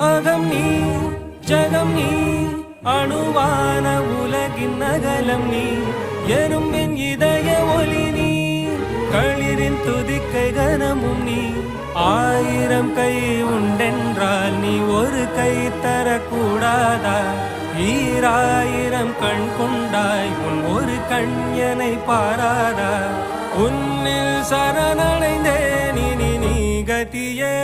அகம் நீ ஜகம் நீ அணுவான உலகின் அகலம் நீ எறும்பின் இதய ஒளி நீ களிரின் துதிக்கை கனமும் நீ ஆயிரம் கை உண்டென்றால் நீ ஒரு கை தரக்கூடாதா ஈராயிரம் கண் கொண்டாய் உன் ஒரு கண்யனை பாராதா உன்னில் சரணடைந்தேன் இனி நீ கதியே